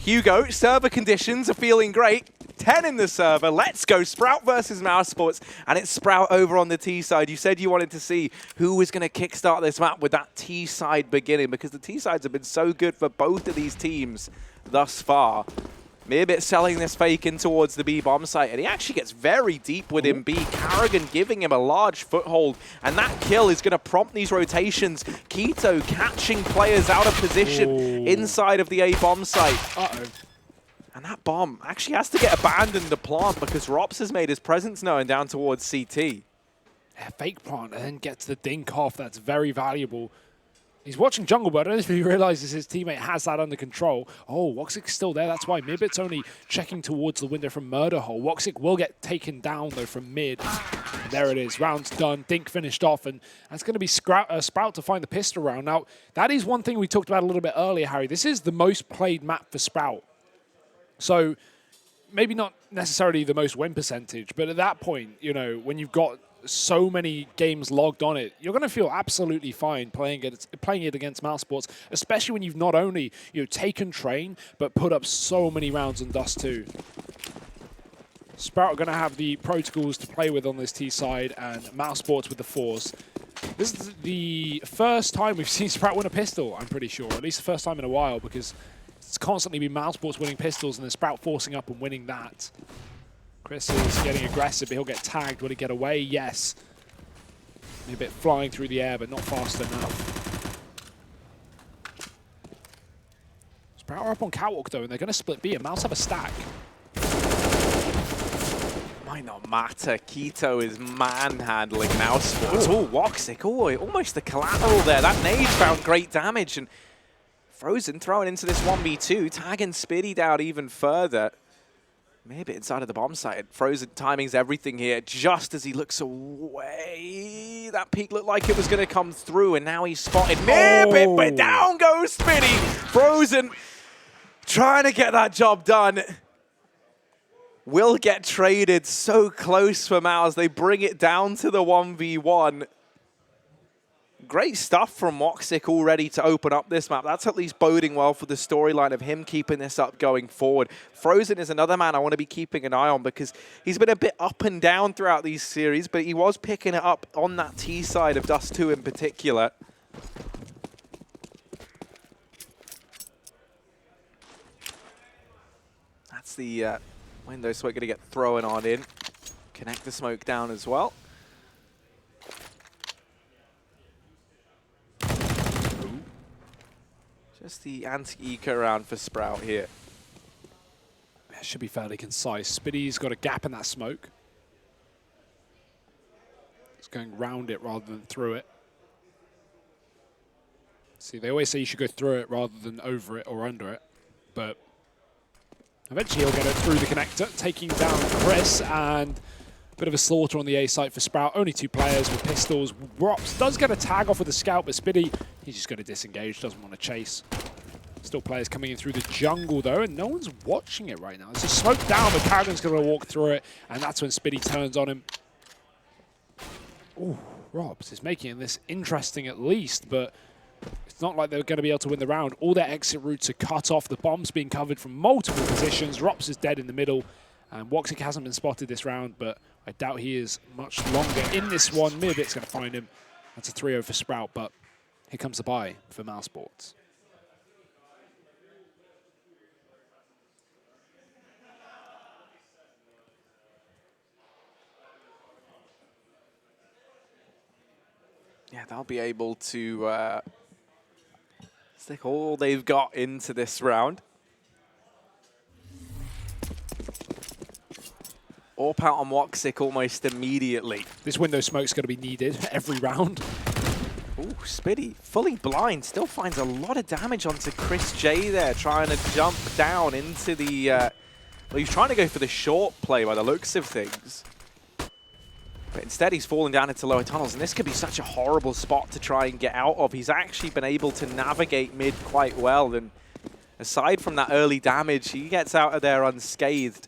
Hugo, server conditions are feeling great. 10 in the server. Let's go. Sprout versus mousesports. And it's Sprout over on the T side. You said you wanted to see who was going to kickstart this map with that T side beginning, because the T sides have been so good for both of these teams thus far. Mirbit selling this fake in towards the B bomb site, and he actually gets very deep within B. Karrigan giving him a large foothold, and that kill is going to prompt these rotations. Keto catching players out of position inside of the A bomb site. And that bomb actually has to get abandoned the plant because Rops has made his presence known down towards CT. Yeah, fake plant and then gets the dink off. That's very valuable. He's watching jungle, but I don't know if he realizes his teammate has that under control. Oh, Woxic's still there. That's why Mirbit's only checking towards the window from Murder Hole. Woxic will get taken down, though, from mid. And there it is. Round's done. Dink finished off, and that's going to be Sprout to find the pistol round. Now, that is one thing we talked about a little bit earlier, Harry. This is the most played map for Sprout. So maybe not necessarily the most win percentage, but at that point, you know, when you've got so many games logged on it, you're going to feel absolutely fine playing it against mousesports, especially when you've not only taken train, but put up so many rounds in Dust 2. Sprout are going to have the protocols to play with on this T side, and mousesports with the Force. This is the first time we've seen Sprout win a pistol, I'm pretty sure. At least the first time in a while, because it's constantly been mousesports winning pistols and then Sprout forcing up and winning that. Chris is getting aggressive, but he'll get tagged. Will he get away? Yes. A bit flying through the air, but not fast enough. Sprout are up on Catwalk, though, and they're going to split B, and Mouse have a stack. Might not matter. Keto is manhandling mousesports. Oh, Woxic. Oh, almost the collateral there. That nade found great damage, and Frozen throwing into this 1v2, tagging Spiddy down even further. Maybe inside of the bomb site. Frozen timings everything here. Just as he looks away, that peek looked like it was going to come through, and now he's spotted Mirbit, but down goes Spiddy. Frozen trying to get that job done. Will get traded. So close for Mouse. They bring it down to the 1v1. Great stuff from Woxic already to open up this map. That's at least boding well for the storyline of him keeping this up going forward. Frozen is another man I want to be keeping an eye on because he's been a bit up and down throughout these series, but he was picking it up on that T side of Dust 2 in particular. That's the window smoke going to get thrown on in. Connect the smoke down as well. Just the anti-eco round for Sprout here. That should be fairly concise. Spiddy's got a gap in that smoke. It's going round it rather than through it. See, they always say you should go through it rather than over it or under it. But eventually he'll get it through the connector, taking down Chris, and a bit of a slaughter on the A site for Sprout. Only 2 players with pistols. Rops does get a tag off with a scout, but Spiddy, he's just going to disengage, doesn't want to chase. Still players coming in through the jungle, though, and no one's watching it right now. There's a smoke down, but Karrigan's going to walk through it, and that's when Spiddy turns on him. Ooh, Robs is making this interesting at least, but it's not like they're going to be able to win the round. All their exit routes are cut off. The bomb's being covered from multiple positions. Rops is dead in the middle, and Woxic hasn't been spotted this round, but I doubt he is much longer in this one. Mirbit's going to find him. That's a 3-0 for Sprout, but here comes the buy for mousesports. Yeah, they'll be able to stick all they've got into this round. Orp out on Woxic almost immediately. This window smoke's going to be needed every round. Ooh, Spiddy, fully blind, still finds a lot of damage onto Chris J there, trying to jump down into the... well, he's trying to go for the short play by the looks of things. But instead, he's falling down into lower tunnels, and this could be such a horrible spot to try and get out of. He's actually been able to navigate mid quite well, and aside from that early damage, he gets out of there unscathed.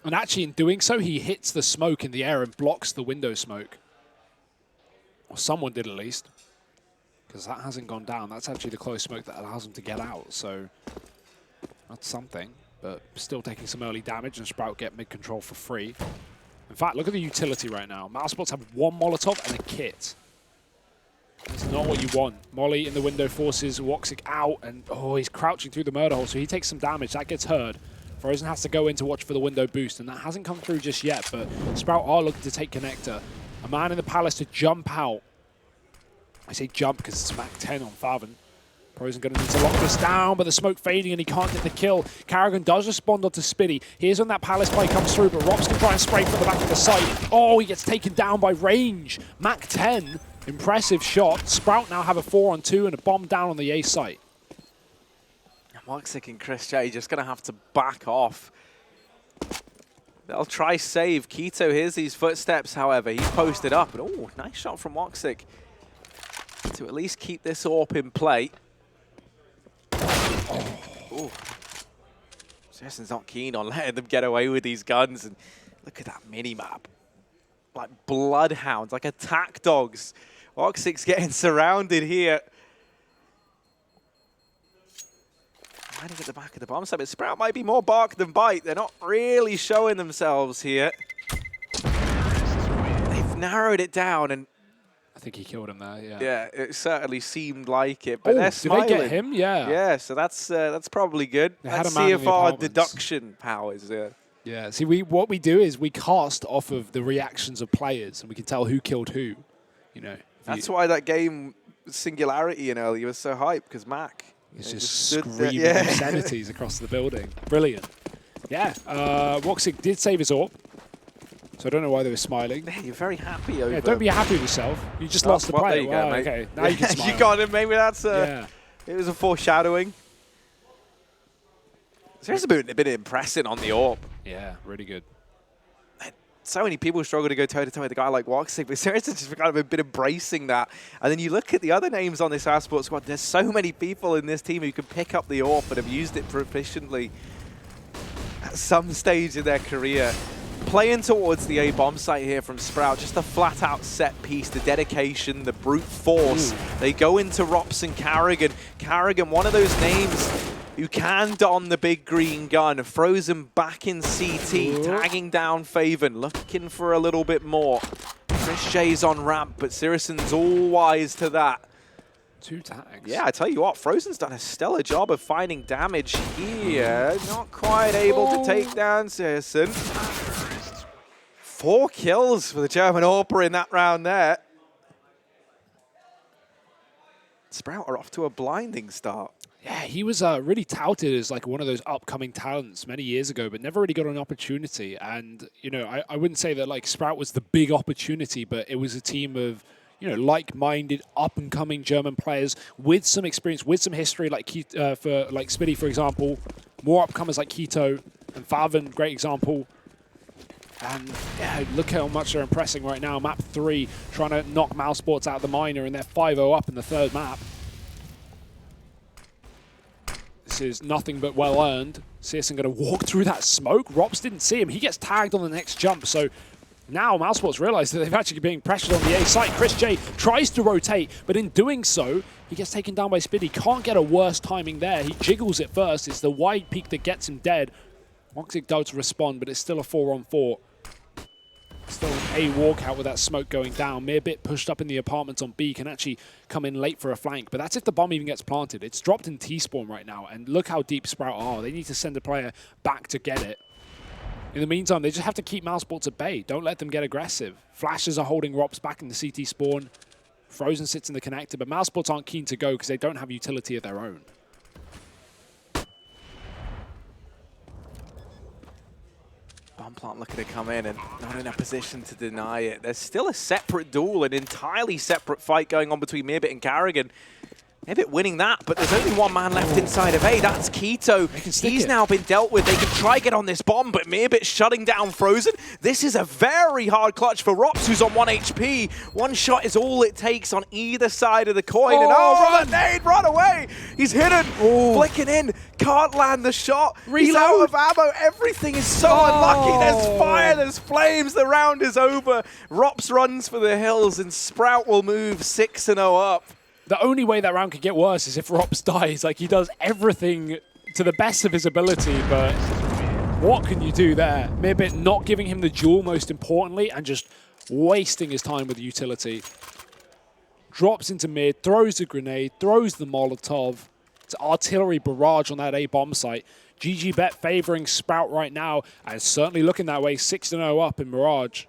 And actually, in doing so, he hits the smoke in the air and blocks the window smoke. Or someone did at least, because that hasn't gone down. That's actually the close smoke that allows him to get out. So That's something, but still taking some early damage, and Sprout get mid-control for free. In fact, look at the utility right now. mousesports have one Molotov and a kit. That's not what you want. Molly in the window forces Woxic out, and oh, he's crouching through the murder hole, so he takes some damage. That gets heard. Frozen has to go in to watch for the window boost, and that hasn't come through just yet, but Sprout are looking to take connector. A man in the palace to jump out. I say jump because it's Mac 10 on Faven. Frozen going to need to lock this down, but the smoke fading and he can't get the kill. Carrigan does respond onto Spiddy. Here's when that palace play comes through, but Rops can try and spray from the back of the site. Oh, he gets taken down by range. Mac 10, impressive shot. Sprout now have a 4-on-2 and a bomb down on the A site. Woxic and Chris J just going to have to back off. They'll try save. Keto hears these footsteps, however. He's posted up. And oh, nice shot from Woxic to at least keep this AWP in play. Oh. Jason's not keen on letting them get away with these guns. And look at that mini-map. Like bloodhounds, like attack dogs. Woxic's getting surrounded here. Hiding at the back of the bomb site, but Sprout might be more bark than bite. They're not really showing themselves here. They've narrowed it down, and I think he killed him there, yeah. Yeah, it certainly seemed like it, but they're smiling. Did they get him? Yeah. Yeah, so that's probably good. That's CFR deduction powers. Yeah. See, what we do is we cast off of the reactions of players, and we can tell who killed who. You know. That's why that game Singularity in early was so hyped, because Mac. It's just screaming obscenities across the building. Brilliant. Yeah, Woxic did save his AWP, so I don't know why they were smiling. Yeah, you're very happy over. Yeah, don't be happy with yourself. You just lost the player. There you go, mate. Okay, now you can smile. You got him. Maybe that's it was a foreshadowing. There's a bit impressing on the AWP. Yeah, really good. So many people struggle to go toe-to-toe with a guy like Woxic, but seriously just kind of been embracing that. And then you look at the other names on this mousesports squad, there's so many people in this team who can pick up the AWP and have used it proficiently at some stage in their career. Playing towards the A bomb site here from Sprout, just a flat-out set piece, the dedication, the brute force. They go into Rops and Carrigan. Carrigan, one of those names who can don the big green gun. Frozen back in CT, tagging down Faven, looking for a little bit more. Chris J's on ramp, but Siriuson's all wise to that. 2 tags. Yeah, I tell you what, Frozen's done a stellar job of finding damage here. Not quite able to take down Sirison. 4 kills for the German AWPer in that round there. Sprout are off to a blinding start. Yeah, he was really touted as like one of those upcoming talents many years ago, but never really got an opportunity. And, you know, I wouldn't say that like Sprout was the big opportunity, but it was a team of, you know, like-minded, up-and-coming German players with some experience, with some history, like for like Spiddy, for example. More upcomers like Keto and Faven, great example. And yeah, look how much they're impressing right now. Map 3, trying to knock mousesports out of the minor, and they're 5-0 up in the 3rd map. This is nothing but well earned. Searson going to walk through that smoke. Rops didn't see him. He gets tagged on the next jump. So now mousesports realize that they've actually been pressured on the A site. Chris J tries to rotate, but in doing so, he gets taken down by Spiddy. Can't get a worse timing there. He jiggles it first. It's the wide peak that gets him dead. Woxic does respond, but it's still a 4-on-4. Still an A walkout with that smoke going down. Mirbit pushed up in the apartments on B can actually come in late for a flank, but that's if the bomb even gets planted. It's dropped in T-spawn right now, and look how deep Sprout are. They need to send a player back to get it. In the meantime, they just have to keep mousesports at bay. Don't let them get aggressive. Flashes are holding Rops back in the CT spawn. Frozen sits in the connector, but mousesports aren't keen to go because they don't have utility of their own. Bomb plant looking to come in and not in a position to deny it. There's still a separate duel, an entirely separate fight going on between Mirbit and Carrigan. Mirbit winning that, but there's only one man left inside of A. That's Keto. He's now been dealt with. They can try get on this bomb, but Mirbit shutting down Frozen. This is a very hard clutch for Rops, who's on 1 HP. One shot is all it takes on either side of the coin. And nade, run away. He's hidden, flicking in. Can't land the shot. Reload. He's out of ammo. Everything is so unlucky. There's fire, there's flames. The round is over. Rops runs for the hills, and Sprout will move 6-0 up. The only way that round could get worse is if Rops dies. Like, he does everything to the best of his ability, but what can you do there? Mirbit not giving him the duel, most importantly, and just wasting his time with the utility. Drops into mid, throws a grenade, throws the Molotov. It's artillery barrage on that A bomb site. GG Bet favoring Sprout right now, and certainly looking that way, 6-0 up in Mirage.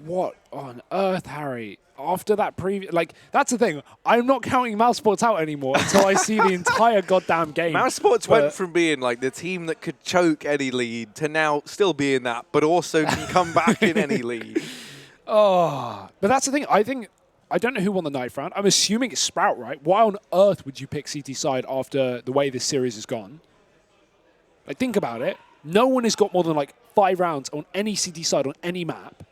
What on earth, Harry? After that previous, like, that's the thing. I'm not counting mousesports out anymore until I see the entire goddamn game. Mousesports went from being like the team that could choke any lead to now still being that, but also can come back in any lead. Oh, but that's the thing. I don't know who won the ninth round. I'm assuming it's Sprout, right? Why on earth would you pick CT side after the way this series has gone? Like, think about it. No one has got more than like 5 rounds on any CT side on any map.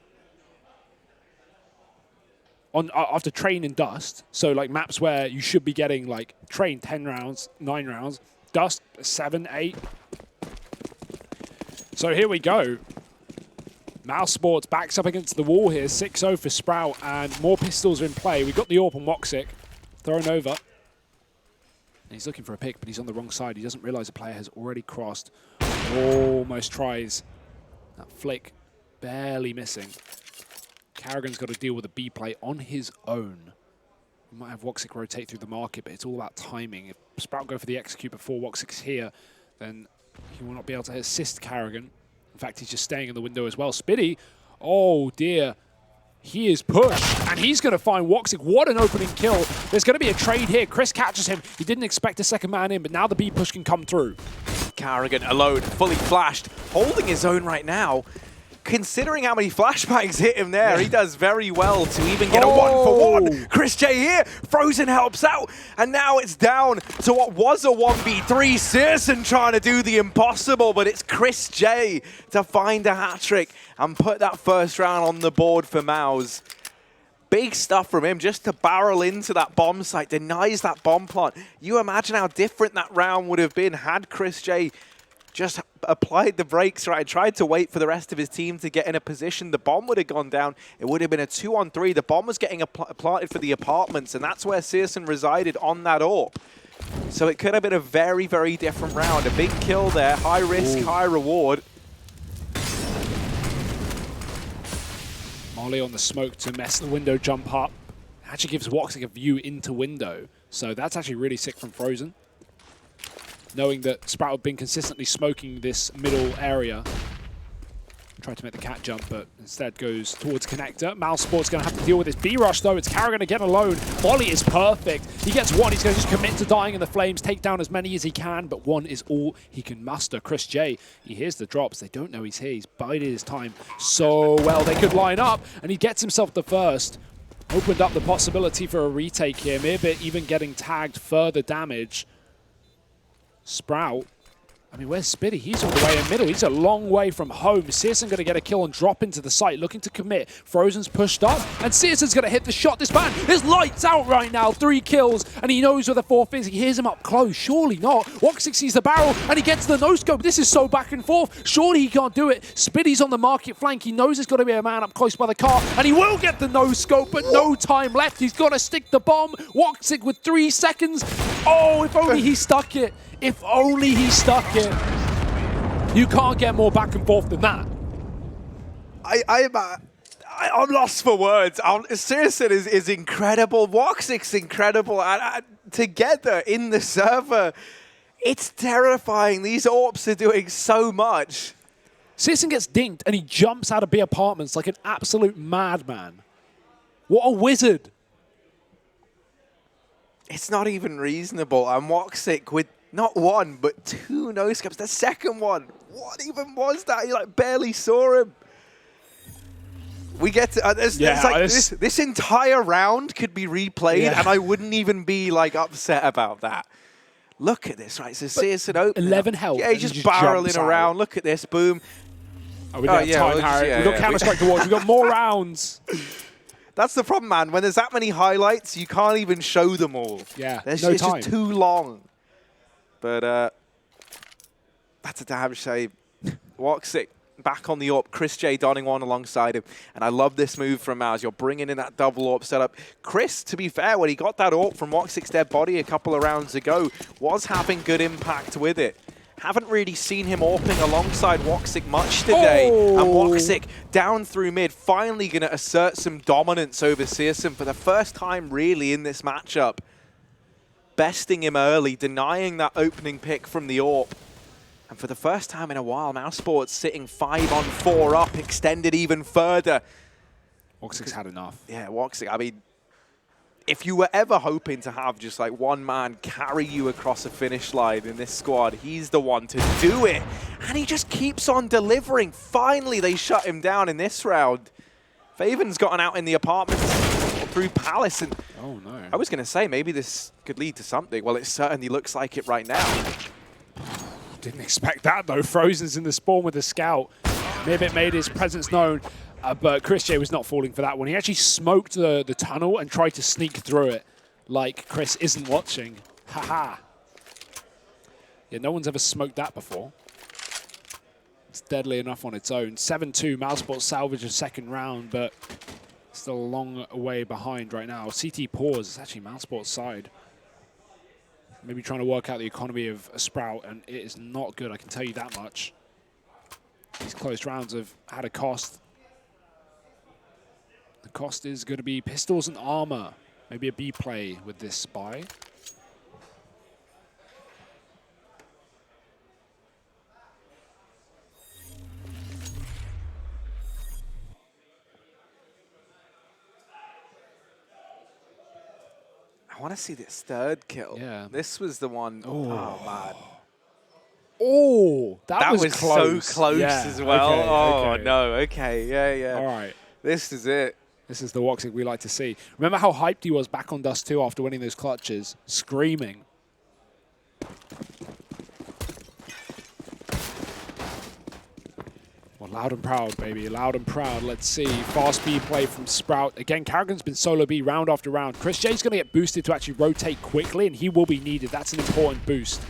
After Train and Dust, so like maps where you should be getting like Train 10 rounds, 9 rounds, Dust 7, 8. So here we go. mousesports backs up against the wall here, 6-0 for Sprout, and more pistols are in play. We've got the AWP on Woxic, thrown over. And he's looking for a pick, but he's on the wrong side. He doesn't realize the player has already crossed. Almost tries. That flick barely missing. Carrigan's got to deal with a B play on his own. We might have Woxic rotate through the market, but it's all about timing. If Sprout go for the execute before Woxic's here, then he will not be able to assist Carrigan. In fact, he's just staying in the window as well. Spitty, oh dear. He is pushed, and he's going to find Woxic. What an opening kill. There's going to be a trade here. Chris catches him. He didn't expect a second man in, but now the B push can come through. Carrigan alone, fully flashed, holding his own right now. Considering how many flashbangs hit him there, he does very well to even get a 1-for-1. Chris J here, Frozen helps out, and now it's down to what was a 1v3. Searson trying to do the impossible, but it's Chris J to find a hat-trick and put that first round on the board for Mouse. Big stuff from him just to barrel into that bomb site, denies that bomb plant. You imagine how different that round would have been had Chris J just applied the brakes right and tried to wait for the rest of his team to get in a position. The bomb would have gone down. It would have been a 2-on-3. The bomb was getting planted for the apartments, and that's where Searson resided on that AWP. So it could have been a very, very different round. A big kill there. High risk, high reward. Molly on the smoke to mess the window jump up. Actually gives Woxic a view into window. So that's actually really sick from Frozen. Knowing that Sprout have been consistently smoking this middle area. Tried to make the cat jump, but instead goes towards connector. mousesports going to have to deal with this B-rush, though. It's Carrigan again alone. Molly is perfect. He gets one. He's going to just commit to dying in the flames, take down as many as he can, but one is all he can muster. Chris J, he hears the drops. They don't know he's here. He's bided his time so well. They could line up, and he gets himself the first. Opened up the possibility for a retake here. Mirbit even getting tagged, further damage. Sprout, I mean, where's Spitty? He's all the way in middle. He's a long way from home. Searson going to get a kill and drop into the site, looking to commit. Frozen's pushed up, and Searson's going to hit the shot. This man is lights out right now. 3 kills, and he knows where the 4th is. He hears him up close. Surely not. Woxic sees the barrel, and he gets the no-scope. This is so back and forth. Surely he can't do it. Spitty's on the market flank. He knows there's got to be a man up close by the car, and he will get the no-scope, but no time left. He's got to stick the bomb. Woxic with 3 seconds. Oh, if only he stuck it. If only he stuck it. You can't get more back and forth than that. I'm lost for words. Searson is incredible. Woxic's incredible. Together in the server, it's terrifying. These AWPs are doing so much. Searson gets dinked and he jumps out of B apartments like an absolute madman. What a wizard. It's not even reasonable. And Woxic with not 1, but 2 no-scopes. The second one, what even was that? You like barely saw him. We get to, this entire round could be replayed, and I wouldn't even be like upset about that. Look at this, right? So Searson open. 11 health. Yeah, he's just barreling around. Look at this, boom. Oh, we don't have time, Harry. We've got Counter-Strike to watch. We've got more rounds. That's the problem, man. When there's that many highlights, you can't even show them all. Yeah, it's time. just too long. But that's a damn shame. Woxic back on the AWP. Chris J donning one alongside him. And I love this move from Mouse. You're bringing in that double AWP setup. Chris, to be fair, when he got that AWP from Woxic's dead body a couple of rounds ago, was having good impact with it. Haven't really seen him AWPing alongside Woxic much today. Oh. And Woxic down through mid, finally going to assert some dominance over CSGO for the first time really in this matchup. Besting him early, denying that opening pick from the AWP. And for the first time in a while, mousesports sitting 5-on-4 up, extended even further. Woxic's had enough. Yeah, Woxic, I mean, if you were ever hoping to have just like one man carry you across a finish line in this squad, he's the one to do it. And he just keeps on delivering. Finally, they shut him down in this round. Faven's gotten out in the apartments through Palace. And oh, no. I was going to say, maybe this could lead to something. Well, it certainly looks like it right now. Didn't expect that, though. Frozen's in the spawn with the scout. Mibit made his presence known, but Chris J was not falling for that one. He actually smoked the tunnel and tried to sneak through it like Chris isn't watching. Haha. Yeah, no one's ever smoked that before. It's deadly enough on its own. 7-2, mousesports salvage a second round, but still a long way behind right now. CT pause. It's actually mousesports' side. Maybe trying to work out the economy of a Sprout, and it is not good, I can tell you that much. These close rounds have had a cost. The cost is going to be pistols and armor. Maybe a B play with this spy. I want to see this third kill. Yeah. This was the one. Oh, man. Oh, that was close. So close yeah, as well. okay, oh, okay. no. Okay. Yeah, yeah. All right. This is it. This is the Woxic we like to see. Remember how hyped he was back on Dust 2 after winning those clutches? Screaming. Well, loud and proud, baby. Loud and proud. Let's see. Fast B play from Sprout. Again, Karrigan's been solo B round after round. Chris J's going to get boosted to actually rotate quickly, and he will be needed. That's an important boost.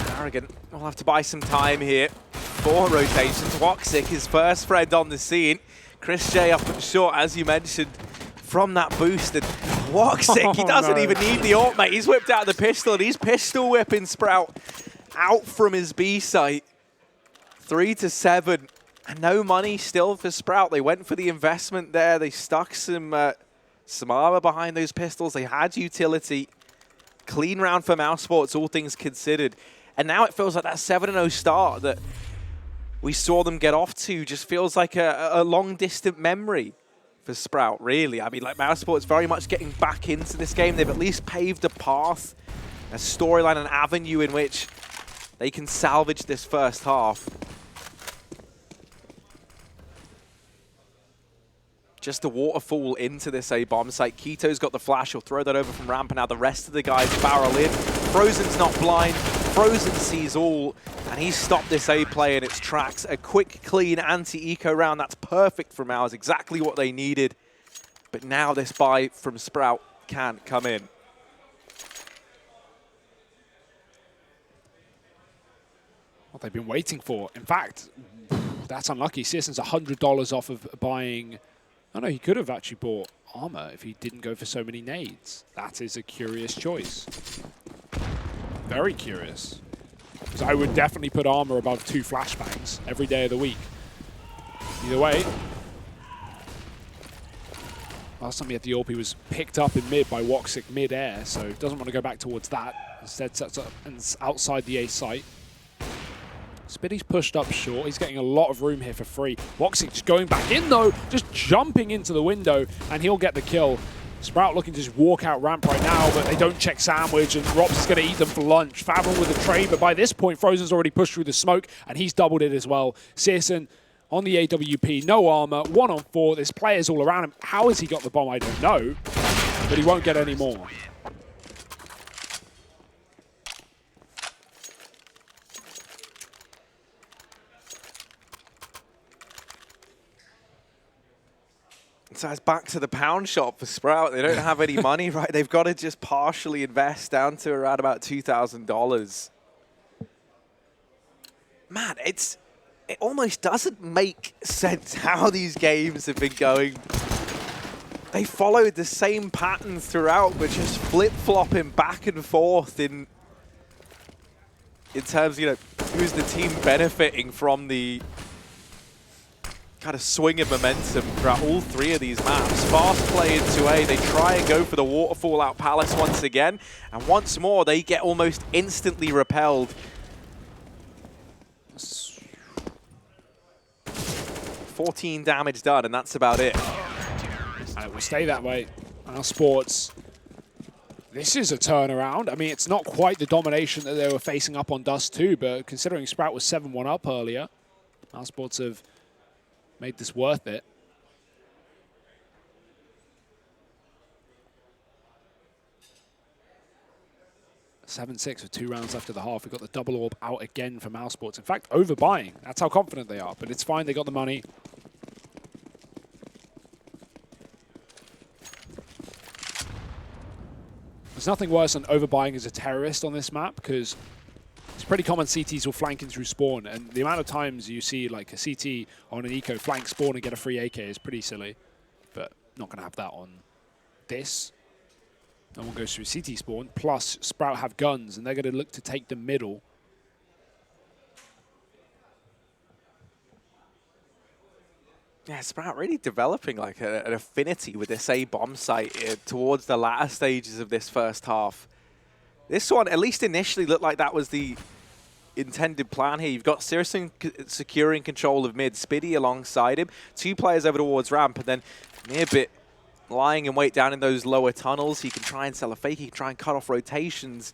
Karrigan will have to buy some time here. 4 rotations. Woxic, his first friend on the scene. Chris J up and short, as you mentioned, from that boost. And Woxic, he doesn't even need the ult, mate. He's whipped out the pistol, and he's pistol whipping Sprout out from his B site. 3-7. And no money still for Sprout. They went for the investment there. They stuck some armor behind those pistols. They had utility. Clean round for mousesports, all things considered. And now it feels like that 7-0 start that we saw them get off to just feels like a long-distant memory for Sprout, really. I mean, like, mousesports very much getting back into this game. They've at least paved a path, a storyline, an avenue in which they can salvage this first half. Just a waterfall into this A-bomb site. Keto's got the flash. He'll throw that over from ramp, and now the rest of the guys barrel in. Frozen's not blind. Frozen sees all, and he's stopped this A play in its tracks. A quick, clean anti-eco round. That's perfect from ours. Exactly what they needed. But now this buy from Sprout can't come in. What they've been waiting for. In fact, that's unlucky. Searson's $100 off of buying... Oh no, he could have actually bought armor if he didn't go for so many nades. That is a curious choice. Very curious. Because I would definitely put armor above 2 flashbangs every day of the week. Either way. Last time he had the AWP, he was picked up in mid by Woxic mid-air, so doesn't want to go back towards that. Instead sets up and outside the A site. Spitty's pushed up short. He's getting a lot of room here for free. Woxic just going back in, though, just jumping into the window, and he'll get the kill. Sprout looking to just walk out ramp right now, but they don't check sandwich, and Rops is going to eat them for lunch. Favre with a trade, but by this point, Frozen's already pushed through the smoke, and he's doubled it as well. Searson on the AWP, no armor, 1-on-4. There's players all around him. How has he got the bomb? I don't know, but he won't get any more. So it's back to the pound shop for Sprout. They don't have any money, right? They've got to just partially invest down to around about $2,000. man, it almost doesn't make sense how these games have been going. They followed the same pattern throughout, but just flip-flopping back and forth in terms, you know, who's the team benefiting from the kind of swing of momentum throughout all three of these maps. Fast play into A, they try and go for the waterfall out Palace once again, and once more they get almost instantly repelled. 14 damage done, and that's about it. And it will stay that way. mousesports. This is a turnaround. I mean, it's not quite the domination that they were facing up on Dust 2, but considering Sprout was 7-1 up earlier, mousesports have made this worth it. (7-6) with 2 rounds left of the half. We've got the double orb out again for mousesports. In fact, overbuying. That's how confident they are, but it's fine. They got the money. There's nothing worse than overbuying as a terrorist on this map, because it's pretty common CTs will flank in through spawn, and the amount of times you see like a CT on an eco flank spawn and get a free AK is pretty silly, but not going to have that on this. No one goes through CT spawn, plus Sprout have guns, and they're going to look to take the middle. Yeah, Sprout really developing like an affinity with this A bomb site towards the latter stages of this first half. This one, at least initially, looked like that was the intended plan here. You've got Searson securing control of mid, Spiddy alongside him, 2 players over towards ramp, and then Mearbit lying in wait down in those lower tunnels. He can try and sell a fake, he can try and cut off rotations.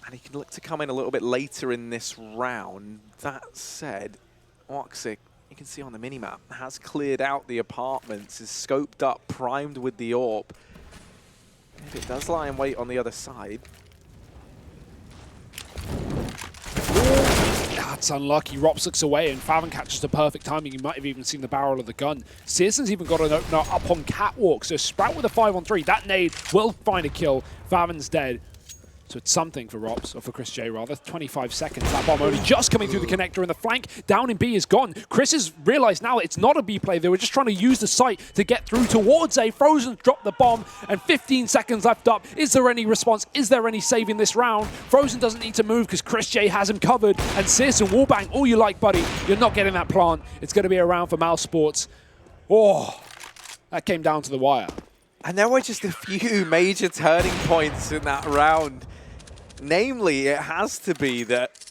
And he can look to come in a little bit later in this round. That said, Woxic, you can see on the minimap, has cleared out the apartments, is scoped up, primed with the AWP. If it does lie in wait on the other side. That's unlucky. Rops looks away, and Favon catches the perfect timing. You might have even seen the barrel of the gun. Searson's even got an opener up on Catwalk, so Sprout with a 5-on-3. That nade will find a kill. Favon's dead. So it's something for Rops, or for Chris J rather. 25 seconds. That bomb only just coming through the connector, and the flank down in B is gone. Chris has realized now it's not a B play. They were just trying to use the site to get through towards A. Frozen dropped the bomb, and 15 seconds left up. Is there any response? Is there any save in this round? Frozen doesn't need to move because Chris J has him covered, and Searson wallbang all you like, buddy. You're not getting that plant. It's going to be a round for mousesports. Oh, that came down to the wire. And there were just a few major turning points in that round. Namely, it has to be that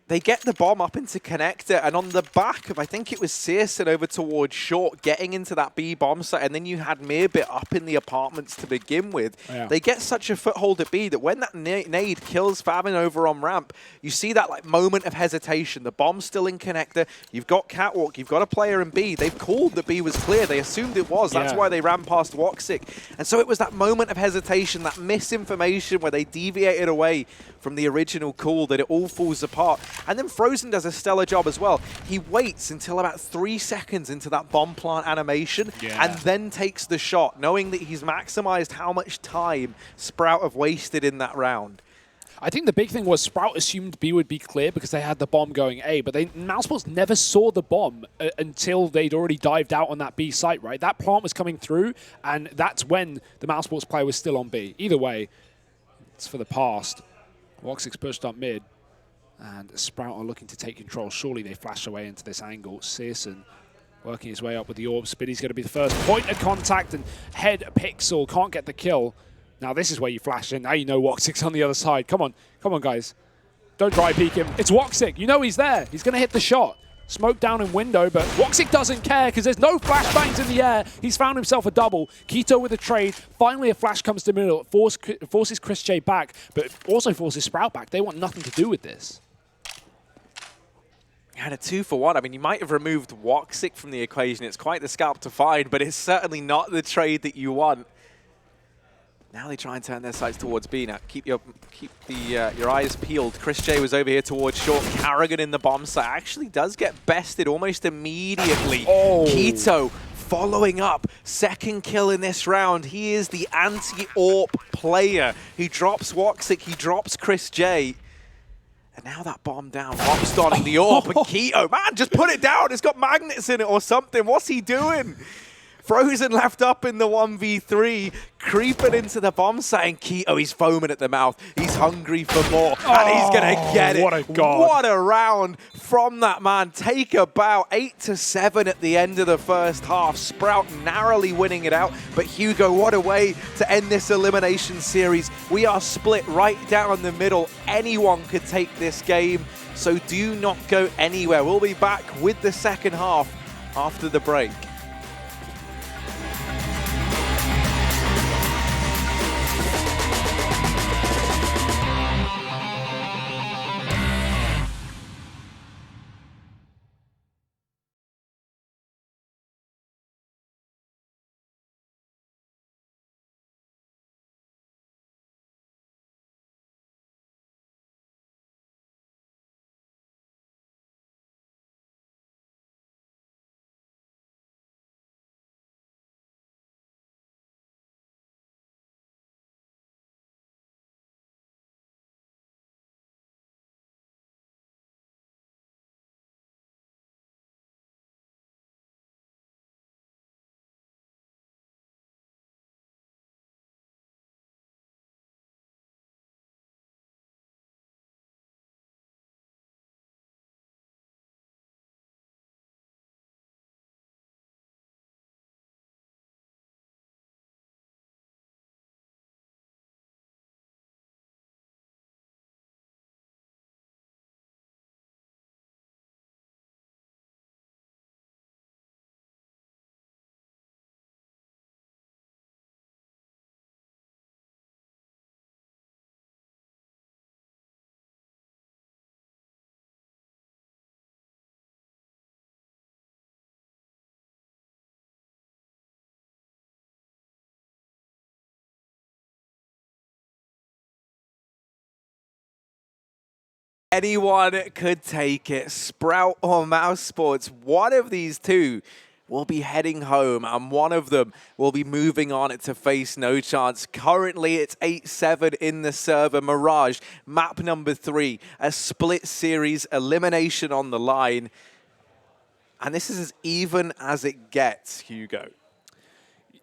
they get the bomb up into connector, and on the back of, I think it was Searson over towards short, getting into that B bomb site, and then you had Mearbit up in the apartments to begin with. Yeah. They get such a foothold at B that when that nade kills Favon over on ramp, you see that like moment of hesitation. The bomb's still in connector. You've got Catwalk. You've got a player in B. They've called that B was clear. They assumed it was. That's why they ran past Woxic. And so it was that moment of hesitation, that misinformation where they deviated away from the original call, that it all falls apart. And then Frozen does a stellar job as well. He waits until about 3 seconds into that bomb plant animation and then takes the shot, knowing that he's maximized how much time Sprout have wasted in that round. I think the big thing was Sprout assumed B would be clear because they had the bomb going A, but mousesports never saw the bomb until they'd already dived out on that B site, right? That plant was coming through, and that's when the mousesports player was still on B. Either way, it's for the past. Woxic's pushed up mid, and Sprout are looking to take control. Surely they flash away into this angle. Searson working his way up with the orb. Spiddy's going to be the first point of contact, and head pixel can't get the kill. Now this is where you flash in. Now you know Woxic's on the other side. Come on, guys. Don't dry peek him. It's Woxic. You know he's there. He's going to hit the shot. Smoke down in window, but Woxic doesn't care because there's no flashbangs in the air. He's found himself a double. Keto with a trade. Finally, a flash comes to the middle. It forces Chris J back, but also forces Sprout back. They want nothing to do with this. And a 2-for-1. I mean, you might have removed Woxic from the equation. It's quite the scalp to find, but it's certainly not the trade that you want. Now they try and turn their sights towards B. Now keep your eyes peeled. Chris J was over here towards short. Carrigan in the bomb site actually does get bested almost immediately. Oh. Keto following up. Second kill in this round. He is the anti-AWP player. He drops Woxic. He drops Chris J. And now that bomb down, Rob's donning the AWP, and Keto, man, just put it down. It's got magnets in it or something. What's he doing? Frozen left up in the 1v3, creeping into the bomb site, and Keto, he's foaming at the mouth. He's hungry for more, and he's going to get it. What a god. What a round from that man. Take about 8-7 at the end of the first half. Sprout narrowly winning it out, but Hugo, what a way to end this elimination series. We are split right down the middle. Anyone could take this game, so do not go anywhere. We'll be back with the second half after the break. Anyone could take it. Sprout or mousesports, one of these two will be heading home, and one of them will be moving on to face no chance. Currently, it's 8-7 in the server. Mirage, map number 3, a split series, elimination on the line. And this is as even as it gets, Hugo.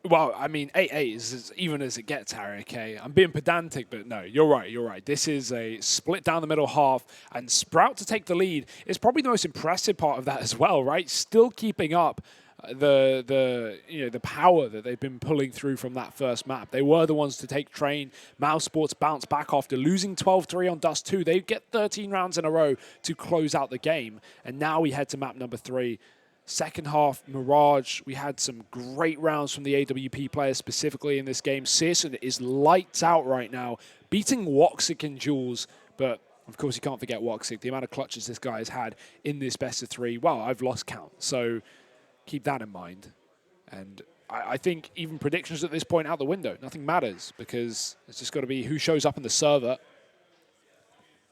Well, I mean, 8-8 is as even as it gets, Harry, okay? I'm being pedantic, but no, you're right. This is a split down the middle half, and Sprout to take the lead is probably the most impressive part of that as well, right? Still keeping up the power that they've been pulling through from that first map. They were the ones to take train. mousesports bounce back after losing 12-3 on Dust 2. They get 13 rounds in a row to close out the game, and now we head to map number 3. Second half, Mirage, we had some great rounds from the AWP players specifically in this game. Searson is lights out right now, beating Woxic in duels, but of course you can't forget Woxic. The amount of clutches this guy has had in this best of 3, well, I've lost count, so keep that in mind. And I think even predictions at this point out the window. Nothing matters, because it's just got to be who shows up in the server.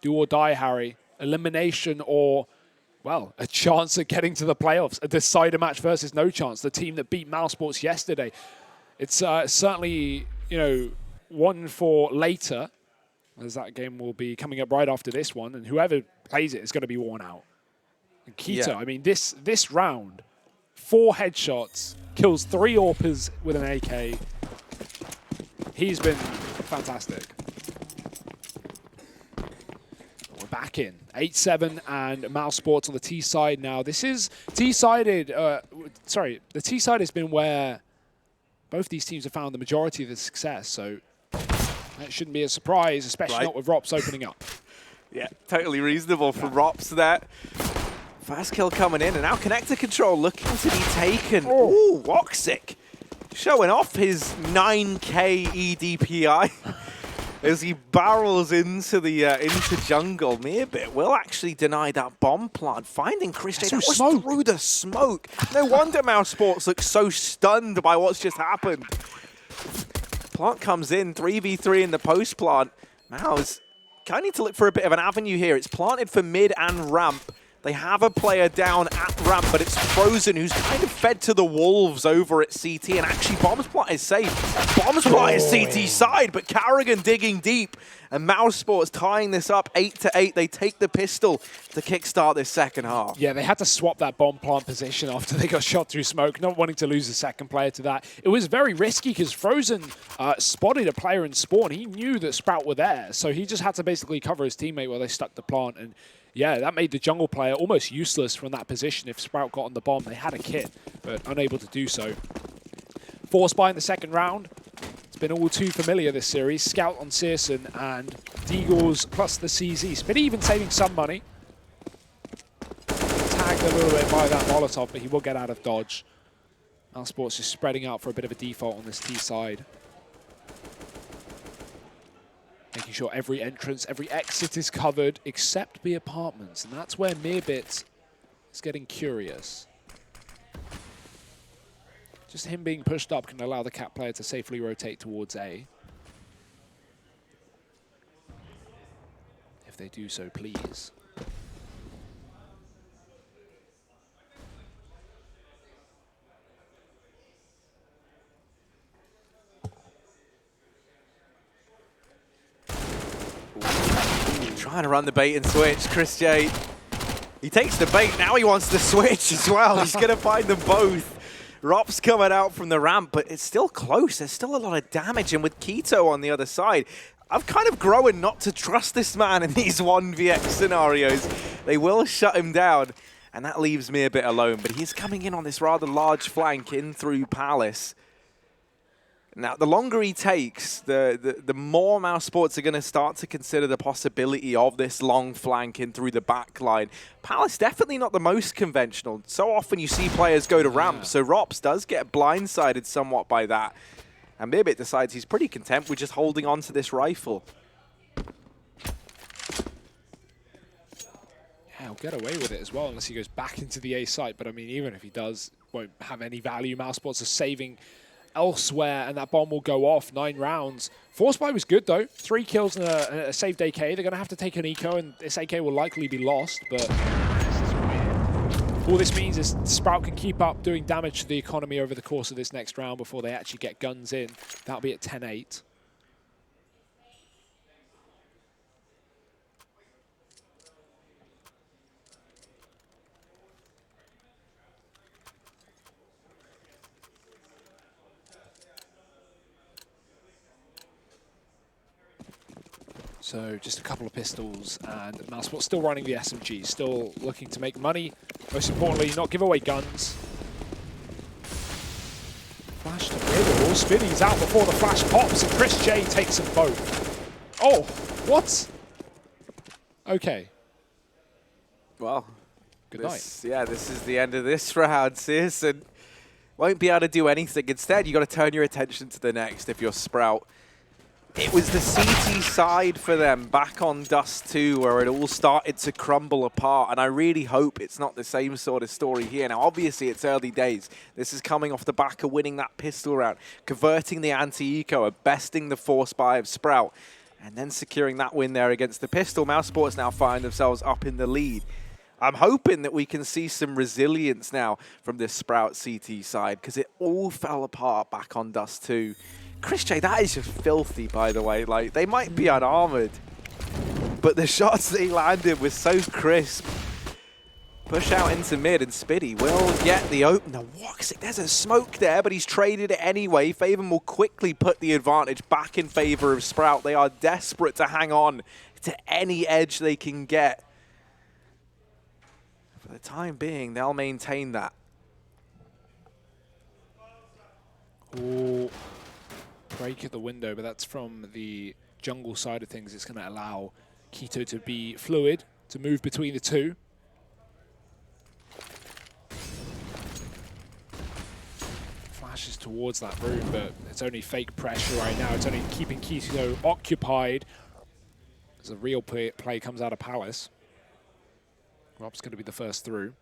Do or die, Harry. Elimination or, well, a chance at getting to the playoffs. A decider match versus no chance. The team that beat mousesports yesterday. It's certainly, one for later, as that game will be coming up right after this one, and whoever plays it is going to be worn out. And Keto, I mean, this round, 4 headshots, kills 3 AWPers with an AK. He's been fantastic. We're back in. 8-7 and mousesports on the T side now. This is T-sided. The T side has been where both these teams have found the majority of the success, so that shouldn't be a surprise, especially not with Rops opening up. Yeah, totally reasonable for Rops there. Fast kill coming in, and now connector control looking to be taken. Ooh, Woxic showing off his 9K EDPI as he barrels into the into jungle. Meerbit will actually deny that bomb plant, finding Chris J. That was through the smoke. No wonder mousesports looks so stunned by what's just happened. Plant comes in, 3v3 in the post plant. Mouse kind of need to look for a bit of an avenue here. It's planted for mid and ramp. They have a player down at ramp, but it's Frozen who's kind of fed to the wolves over at CT, and actually Bomb's plot is safe. Bomb's plot is CT side, but Carrigan digging deep, And mousesports tying this up 8-8. They take the pistol to kickstart this second half. Yeah, they had to swap that bomb plant position after they got shot through smoke, not wanting to lose the second player to that. It was very risky because Frozen spotted a player in spawn. He knew that Sprout were there, so he just had to basically cover his teammate while they stuck the plant. And yeah, that made the jungle player almost useless from that position. If Sprout got on the bomb, they had a kit, but unable to do so. Force buy in the second round. It's been all too familiar this series. Scout on Searson and Deagles plus the CZ. Spitty even saving some money. Tagged a little bit by that Molotov, but he will get out of dodge. mousesports just spreading out for a bit of a default on this T side. Making sure every entrance, every exit is covered except the apartments. And that's where Mirbit is getting curious. Just him being pushed up can allow the Cat player to safely rotate towards A. If they do so, please. Trying to run the bait and switch, Chris J. He takes the bait, now he wants to switch as well. He's going to find them both. Rop's coming out from the ramp, but it's still close. There's still a lot of damage, and with Keto on the other side, I've kind of grown not to trust this man in these 1vx scenarios. They will shut him down, and that leaves me a bit alone, but he's coming in on this rather large flank in through Palace. Now, the longer he takes, the more mousesports are going to start to consider the possibility of this long flank in through the back line. Palace definitely not the most conventional. So often you see players go to ramp, so Rops does get blindsided somewhat by that. And Mirbit decides he's pretty content with just holding on to this rifle. Yeah, he'll get away with it as well unless he goes back into the A site. But I mean, even if he does, won't have any value. mousesports are saving elsewhere, and that bomb will go off. 9 rounds. Force buy was good, though. 3 kills and a saved AK. They're going to have to take an eco, and this AK will likely be lost, but all this means is Sprout can keep up doing damage to the economy over the course of this next round before they actually get guns in. That'll be at 10-8. So just a couple of pistols, and mousesports still running the SMG, still looking to make money. Most importantly, not give away guns. Flash to middle. Spinny's out before the flash pops, and Chris J takes them both. Oh, what? Okay. Well, good night. Yeah, this is the end of this round, Searson won't be able to do anything. Instead, you've got to turn your attention to the next if you're Sprout. It was the CT side for them back on Dust 2 where it all started to crumble apart, and I really hope it's not the same sort of story here. Now, obviously, it's early days. This is coming off the back of winning that pistol round, converting the anti-eco, besting the force buy of Sprout, and then securing that win there against the pistol. mousesports now find themselves up in the lead. I'm hoping that we can see some resilience now from this Sprout CT side, because it all fell apart back on Dust 2. Chris J, that is just filthy, by the way. Like, they might be unarmored, but the shots they landed were so crisp. Push out into mid, and Spitty will get the opener. Woxic, there's a smoke there, but he's traded it anyway. Faven will quickly put the advantage back in favor of Sprout. They are desperate to hang on to any edge they can get. For the time being, they'll maintain that. Ooh. Break at the window, but that's from the jungle side of things. It's going to allow Keto to be fluid, to move between the two. Flashes towards that room, but it's only fake pressure right now. It's only keeping Keto occupied as a real play comes out of Palace. Rob's going to be the first through.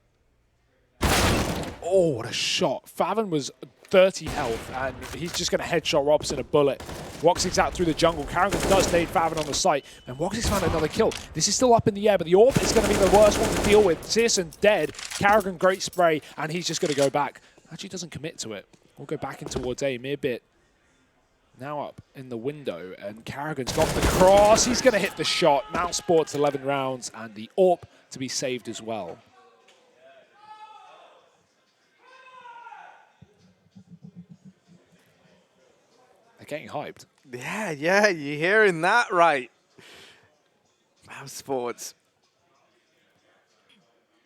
Oh, what a shot. Faven was 30 health, and he's just going to headshot Robs in a bullet. Woxic's out through the jungle. Carrigan does nade Faven on the site, and Woxic's found another kill. This is still up in the air, but the AWP is going to be the worst one to deal with. Searson dead. Carrigan, great spray, and he's just going to go back. Actually doesn't commit to it. We'll go back in towards A. Mirbit now up in the window, and Carrigan's got the cross. He's going to hit the shot. mousesports 11 rounds, and the AWP to be saved as well. They're getting hyped. Yeah, you're hearing that right. mousesports.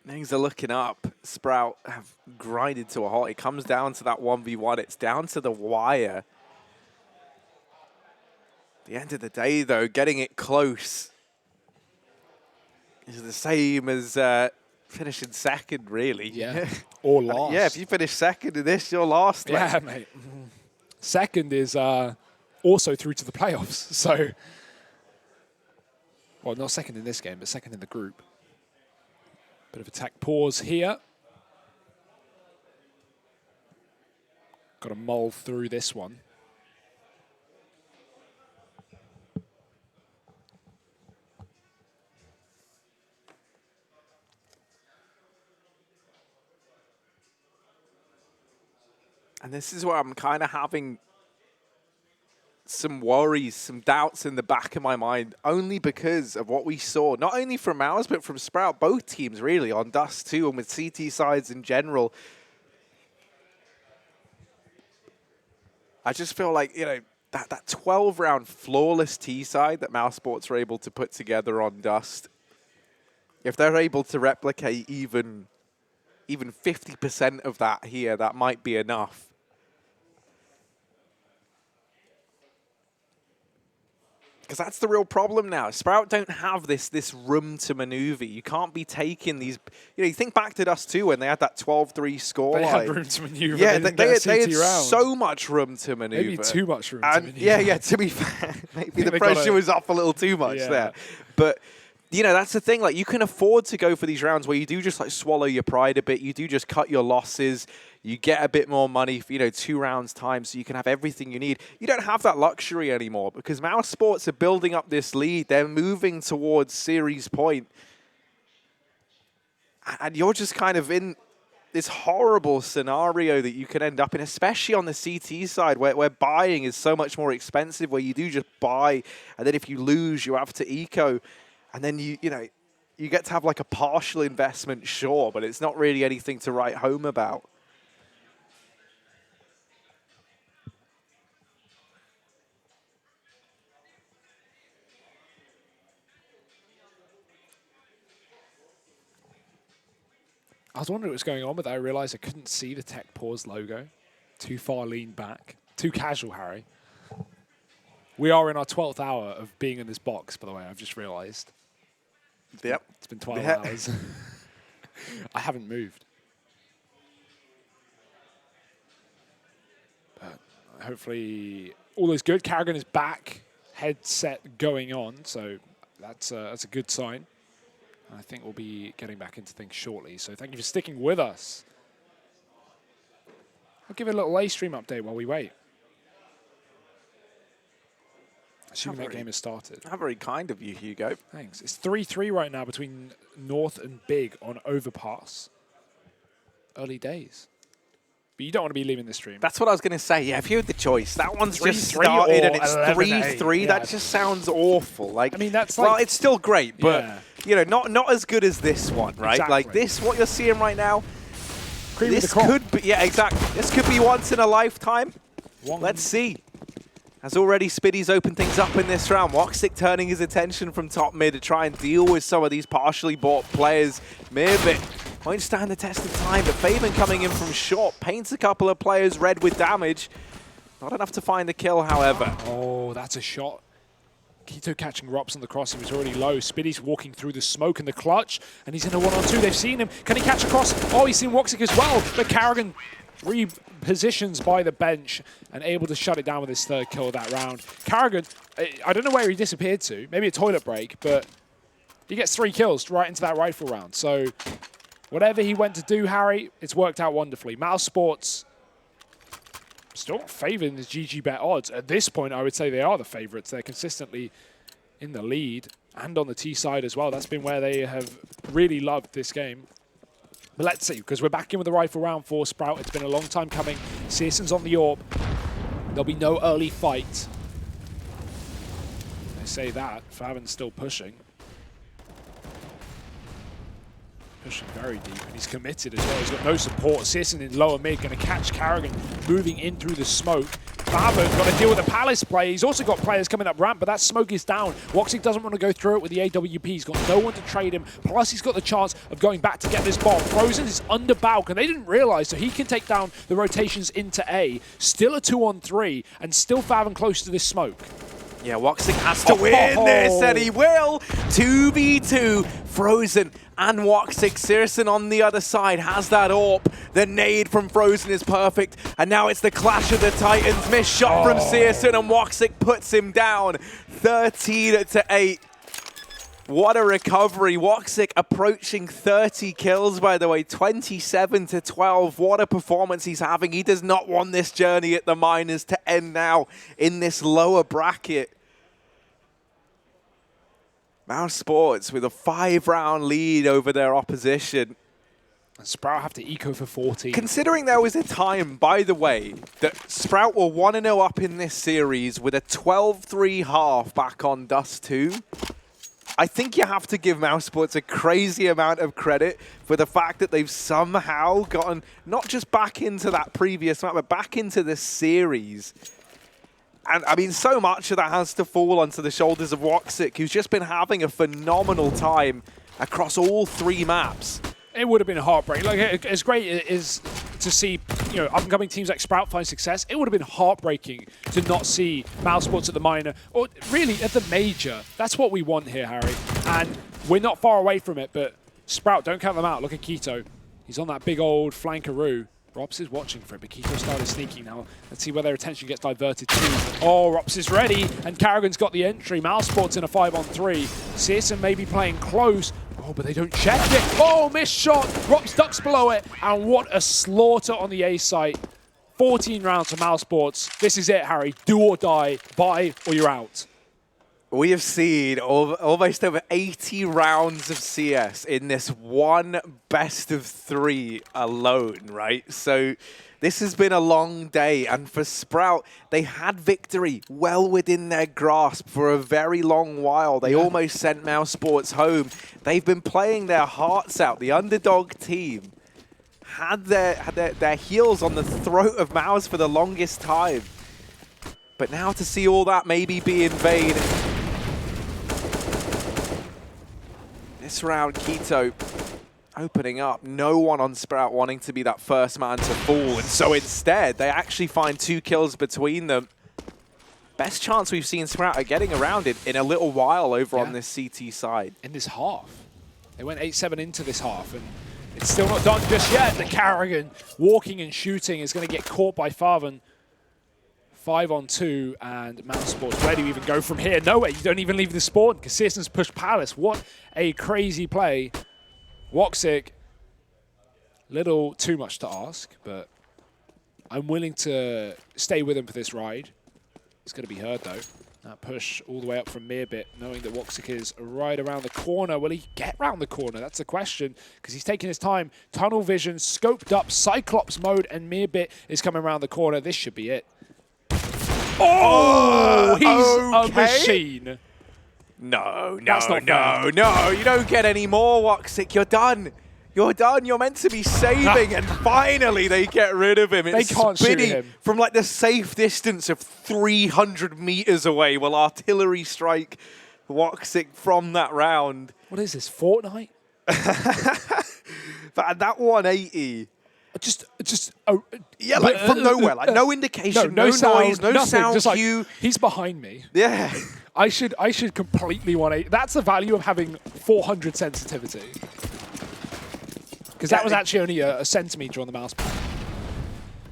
Things are looking up. Sprout have grinded to a halt. It comes down to that 1v1. It's down to the wire. At the end of the day, though, getting it close is the same as finishing second, really. Yeah, or last. Yeah, if you finish second in this, you're last. Yeah, mate. Second is also through to the playoffs. So, well, not second in this game, but second in the group. Bit of attack pause here. Got to mull through this one. And this is where I'm kind of having some worries, some doubts in the back of my mind, only because of what we saw, not only from ours, but from Sprout, both teams really, on Dust too, and with CT sides in general. I just feel like, you know, that 12-round flawless T side that mousesports were able to put together on Dust, if they're able to replicate even 50% of that here, that might be enough. Because that's the real problem now. Sprout don't have this room to maneuver. You can't be taking these... You know, you think back to Dust 2 when they had that 12-3 score. They had room to maneuver. Yeah, they had so much room to maneuver. Maybe too much room to maneuver. Yeah, to be fair. Maybe the pressure was up a little too much there. But... You know, that's the thing. Like, you can afford to go for these rounds where you do just, like, swallow your pride a bit. You do just cut your losses. You get a bit more money for, you know, 2 rounds time so you can have everything you need. You don't have that luxury anymore because mousesports are building up this lead. They're moving towards series point. And you're just kind of in this horrible scenario that you can end up in, especially on the CT side where buying is so much more expensive, where you do just buy. And then if you lose, you have to eco. And then, you know, you get to have like a partial investment, sure, but it's not really anything to write home about. I was wondering what was going on, but I realized I couldn't see the Tech Pause logo. Too far leaned back. Too casual, Harry. We are in our 12th hour of being in this box, by the way, I've just realized. Yep. It's been 12 hours. I haven't moved. But hopefully all is good. Carrigan is back. Headset going on, so that's a good sign. I think we'll be getting back into things shortly. So thank you for sticking with us. I'll give it a little live stream update while we wait. Assuming that game has started. How very kind of you, Hugo. Thanks. It's 3-3 right now between North and Big on Overpass. Early days. But you don't want to be leaving the stream. That's what I was going to say. Yeah, if you had the choice, that one's just 3-3 started and it's 11-8. 3-3. Yeah. That just sounds awful. Like, I mean, that's well, like... it's still great, but, you know, not as good as this one, right? Exactly. Like this, what you're seeing right now, Cream this could be, yeah, exactly. This could be once in a lifetime. Let's see. As already Spiddy's opened things up in this round. Woxic turning his attention from top mid to try and deal with some of these partially bought players. Mirbit won't stand the test of time, but Faven coming in from short paints a couple of players red with damage. Not enough to find the kill, however. Oh, that's a shot. Keto catching Rops on the cross. He was already low. Spiddy's walking through the smoke in the clutch, and he's in a 1-on-2. They've seen him. Can he catch a cross? Oh, he's seen Woxic as well, but Carrigan repositions by the bench and able to shut it down with his 3rd kill of that round. Carrigan, I don't know where he disappeared to. Maybe a toilet break, but he gets 3 kills right into that rifle round. So whatever he went to do, Harry, it's worked out wonderfully. mousesports still favoring the GG bet odds. At this point, I would say they are the favorites. They're consistently in the lead and on the T side as well. That's been where they have really loved this game. But let's see, because we're back in with the rifle round for Sprout. It's been a long time coming. Searson's on the AWP. There'll be no early fight. They say that. Favin's still pushing. Pushing very deep, and he's committed as well. He's got no support. Searson in lower mid, going to catch Karrigan moving in through the smoke. Favin got to deal with the Palace play. He's also got players coming up ramp, but that smoke is down. Woxic doesn't want to go through it with the AWP. He's got no one to trade him. Plus, he's got the chance of going back to get this bomb. Frozen is under Balk, and they didn't realize, so he can take down the rotations into A. Still a 2-on-3, and still Favin close to this smoke. Yeah, Woxic has to win this, and he will. 2v2, Frozen and Woxic. Searson on the other side has that AWP. The nade from Frozen is perfect, and now it's the clash of the Titans. Missed shot from Searson, and Woxic puts him down. 13-8. What a recovery. Woxic approaching 30 kills, by the way. 27-12. What a performance he's having. He does not want this journey at the minors to end now in this lower bracket. mousesports with a 5-round lead over their opposition. And Sprout have to eco for 40. Considering there was a time, by the way, that Sprout were 1-0 up in this series with a 12-3 half back on Dust 2, I think you have to give mousesports a crazy amount of credit for the fact that they've somehow gotten not just back into that previous map, but back into this series. And I mean, so much of that has to fall onto the shoulders of Woxic, who's just been having a phenomenal time across all 3 maps. It would have been heartbreaking. Like, as great it is to see, you know, up-and-coming teams like Sprout find success, it would have been heartbreaking to not see mousesports at the minor, or really at the major. That's what we want here, Harry. And we're not far away from it, but Sprout, don't count them out. Look at Keto. He's on that big old flankaroo. Rops is watching for it, but Keto started sneaking now. Let's see where their attention gets diverted to. Oh, Rops is ready, and Karrigan's got the entry. mousesports in a 5-on-3. Searson may be playing close. Oh, but they don't check it. Oh, missed shot. Rops ducks below it, and what a slaughter on the A site. 14 rounds for mousesports. This is it, Harry. Do or die. Buy or you're out. We have seen almost over 80 rounds of CS in this one best of 3 alone, right? So this has been a long day, and for Sprout, they had victory well within their grasp for a very long while. They almost sent mousesports home. They've been playing their hearts out. The underdog team had their heels on the throat of Mouse for the longest time. But now to see all that maybe be in vain. This round, Keto opening up. No one on Sprout wanting to be that first man to fall. And so instead, they actually find 2 kills between them. Best chance we've seen Sprout at getting around it in a little while over on this CT side. In this half. They went 8-7 into this half, and it's still not done just yet. The Karrigan walking and shooting is going to get caught by Favin. 5-on-2, and mousesports. Where do you even go from here? Nowhere. You don't even leave the spawn because Searson's pushed Palace. What a crazy play. Woxic, little too much to ask, but I'm willing to stay with him for this ride. It's going to be heard, though. That push all the way up from Mirbit, knowing that Woxic is right around the corner. Will he get around the corner? That's the question, because he's taking his time. Tunnel vision, scoped up, Cyclops mode, and Mirbit is coming around the corner. This should be it. Oh, he's a machine. No, you don't get any more, Woxic. You're done. You're done. You're meant to be saving, and finally they get rid of him. It's they can't shoot him from like the safe distance of 300 meters away. Will artillery strike Woxic from that round? What is this, Fortnite? But at that 180. Yeah, like from nowhere, like no indication, no sound, noise, no nothing, sound just cue. Like, he's behind me. Yeah. I should completely 180. That's the value of having 400 sensitivity. Because that was actually only a centimeter on the mouse pad.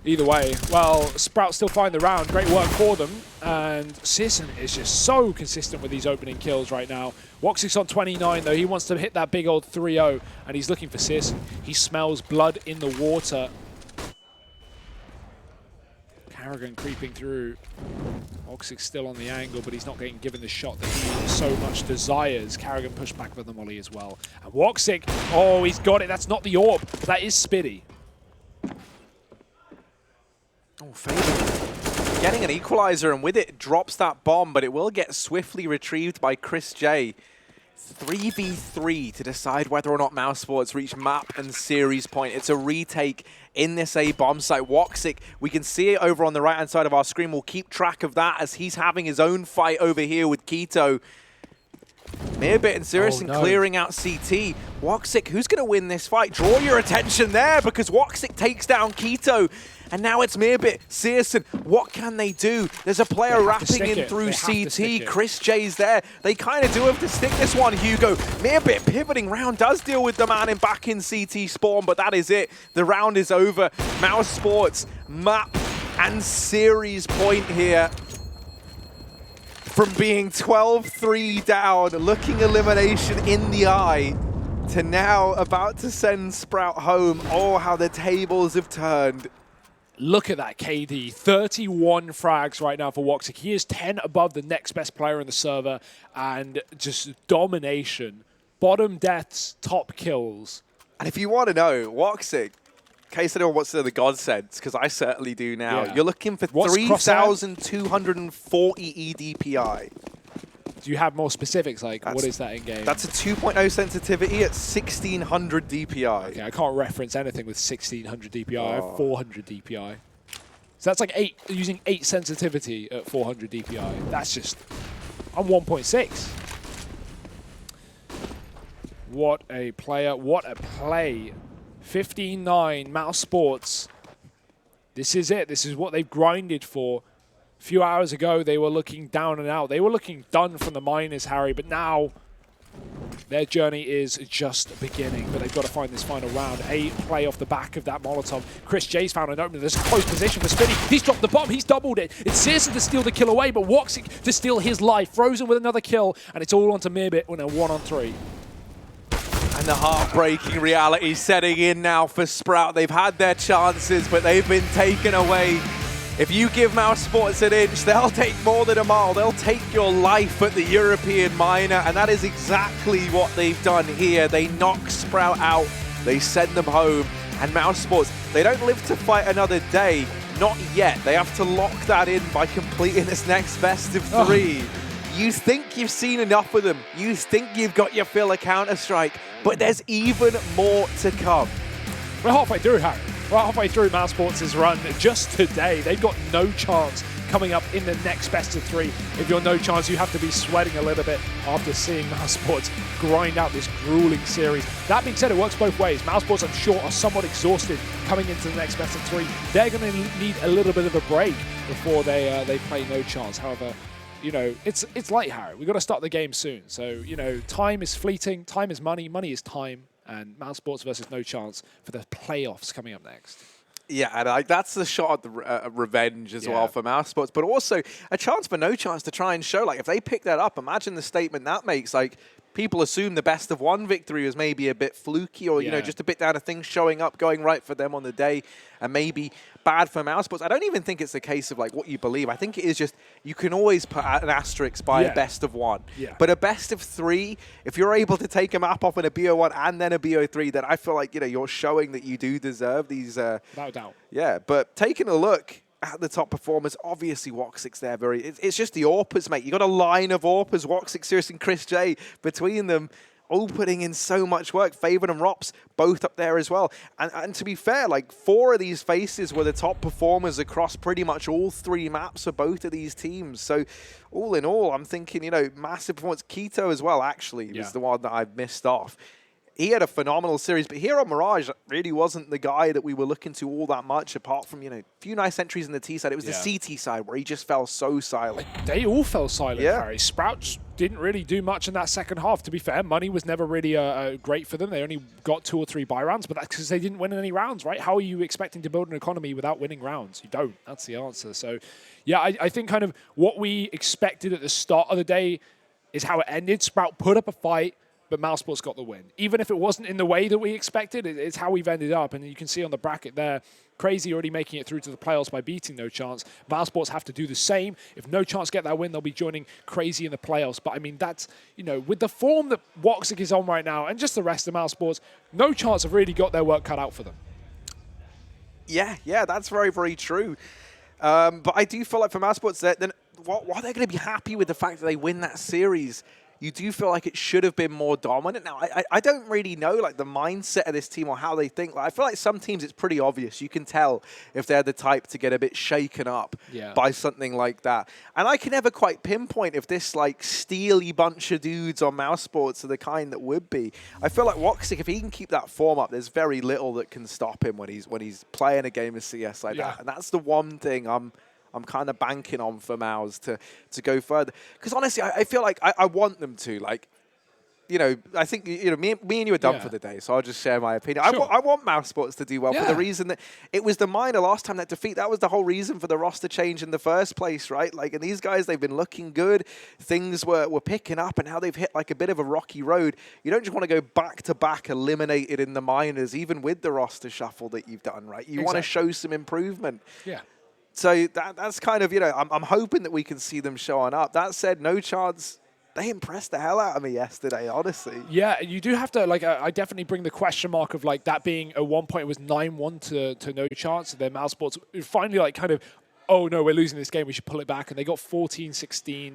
Either way, well, Sprout still find the round. Great work for them. And Searson is just so consistent with these opening kills right now. Woxic's on 29, though. He wants to hit that big old 3-0, and he's looking for Searson. He smells blood in the water. Karrigan creeping through. Woxic's still on the angle, but he's not getting given the shot that he so much desires. Karrigan pushed back with the molly as well. And Woxic, oh, he's got it. That's not the AWP. That is Spitty. Oh, Fabian getting an equalizer, and with it, drops that bomb, but it will get swiftly retrieved by Chris J. 3v3 to decide whether or not mousesports reach map and series point. It's a retake in this A bomb site. Woxic, we can see it over on the right-hand side of our screen. We'll keep track of that as he's having his own fight over here with Keto. Mirbit and Sirison clearing out CT. Woxic, who's going to win this fight? Draw your attention there, because Woxic takes down Keto. And now it's Mirbit, Sirison. What can they do? There's a player wrapping in through CT. Chris J's there. They kind of do have to stick this one, Hugo. Mirbit pivoting round does deal with the man in back in CT spawn, but that is it. The round is over. mousesports, map and series point here. From being 12-3 down, looking elimination in the eye, to now about to send Sprout home. Oh, how the tables have turned. Look at that KD, 31 frags right now for Woxic. He is 10 above the next best player in the server, and just domination. Bottom deaths, top kills. And if you want to know, Woxic, in case anyone wants to know the godsends, because I certainly do now, you're looking for 3,240 EDPI. Do you have more specifics? Like, what is that in game? That's a 2.0 sensitivity at 1,600 DPI. Okay, I can't reference anything with 1,600 DPI. I have 400 DPI. So that's like using 8 sensitivity at 400 DPI. That's just, I'm 1.6. What a player, what a play. 15-9, mousesports. This is it. This is what they've grinded for. A few hours ago, they were looking down and out. They were looking done from the minors, Harry, but now their journey is just beginning. But they've got to find this final round. A play off the back of that Molotov. Chris J's found an opening. There's a close position for Spinny. He's dropped the bomb. He's doubled it. It's Sirison to steal the kill away, but Woxic to steal his life. Frozen with another kill, and it's all onto Mirbit when they're 1-on-3. And the heartbreaking reality setting in now for Sprout. They've had their chances, but they've been taken away. If you give mousesports an inch, they'll take more than a mile. They'll take your life at the European minor, and that is exactly what they've done here. They knock Sprout out, they send them home, and mousesports, they don't live to fight another day. Not yet. They have to lock that in by completing this next best of 3. You think you've seen enough of them. You think you've got your fill of Counter-Strike, but there's even more to come. We're halfway through, Harry. We're halfway through mousesports' run just today. They've got no chance coming up in the next best of 3. If you're no chance, you have to be sweating a little bit after seeing mousesports grind out this grueling series. That being said, it works both ways. mousesports, I'm sure, are somewhat exhausted coming into the next best of 3. They're going to need a little bit of a break before they play no chance. However, you know, it's late, Harry. We've got to start the game soon. So, you know, time is fleeting. Time is money. Money is time. And mousesports versus no chance for the playoffs coming up next. Yeah, and that's the shot at the revenge as well for mousesports, but also a chance for no chance to try and show, like, if they pick that up, imagine the statement that makes. Like, people assume the best of 1 victory was maybe a bit fluky or, you know, just a bit down to things showing up, going right for them on the day, and maybe bad for mousesports. I don't even think it's a case of, like, what you believe. I think it is just, you can always put an asterisk by a best of 1. But a best of 3, if you're able to take a map off in a BO1 and then a BO3, then I feel like, you know, you're showing that you do deserve these. Without doubt. Yeah, but taking a look at the top performers, obviously Woxic's there. It's just the AWPers, mate. You got a line of AWPers, Woxic, Sirison, and Chris J between them, all putting in so much work. Favorite and Rops both up there as well. And to be fair, like, 4 of these faces were the top performers across pretty much all 3 maps for both of these teams. So all in all, I'm thinking, you know, massive performance. Keto as well, actually, was the one that I've missed off. He had a phenomenal series, but here on Mirage really wasn't the guy that we were looking to all that much, apart from, you know, a few nice entries in the T side. It was the CT side where he just fell so silent. They all fell silent, Harry. Sprout didn't really do much in that second half, to be fair. Money was never really great for them. They only got 2 or 3 buy rounds, but that's because they didn't win any rounds, right? How are you expecting to build an economy without winning rounds? You don't. That's the answer. So, yeah, I think kind of what we expected at the start of the day is how it ended. Sprout put up a fight, but mousesports got the win. Even if it wasn't in the way that we expected, it's how we've ended up. And you can see on the bracket there, Crazy already making it through to the playoffs by beating No Chance. mousesports have to do the same. If No Chance get that win, they'll be joining Crazy in the playoffs. But I mean, that's, you know, with the form that Woxic is on right now, and just the rest of mousesports, No Chance have really got their work cut out for them. Yeah, that's very, very true. But I do feel like for mousesports, then while they're going to be happy with the fact that they win that series, you do feel like it should have been more dominant. Now, I don't really know like the mindset of this team or how they think. Like, I feel like some teams it's pretty obvious. You can tell if they're the type to get a bit shaken up by something like that. And I can never quite pinpoint if this like steely bunch of dudes on mousesports are the kind that would be. I feel like Woxic, if he can keep that form up, there's very little that can stop him when he's playing a game of CS like that. And that's the one thing I'm kind of banking on for Mouse to go further. Because honestly, I feel like I want them to. Like, you know, I think, you know, me and you are done for the day, so I'll just share my opinion. Sure. I want mousesports to do well for the reason that it was the minor last time that defeat. That was the whole reason for the roster change in the first place, right? Like, and these guys, they've been looking good. Things were picking up, and now they've hit like a bit of a rocky road. You don't just want to go back-to-back eliminated in the minors, even with the roster shuffle that you've done, right? You want to show some improvement. Yeah. So that's kind of, you know, I'm hoping that we can see them showing up. That said, no chance. They impressed the hell out of me yesterday, honestly. Yeah, you do have to, like, I definitely bring the question mark of, like, that being at one point it was 9-1 to no chance. Their mousesports finally, like, kind of, oh, no, we're losing this game. We should pull it back. And they got 14-16.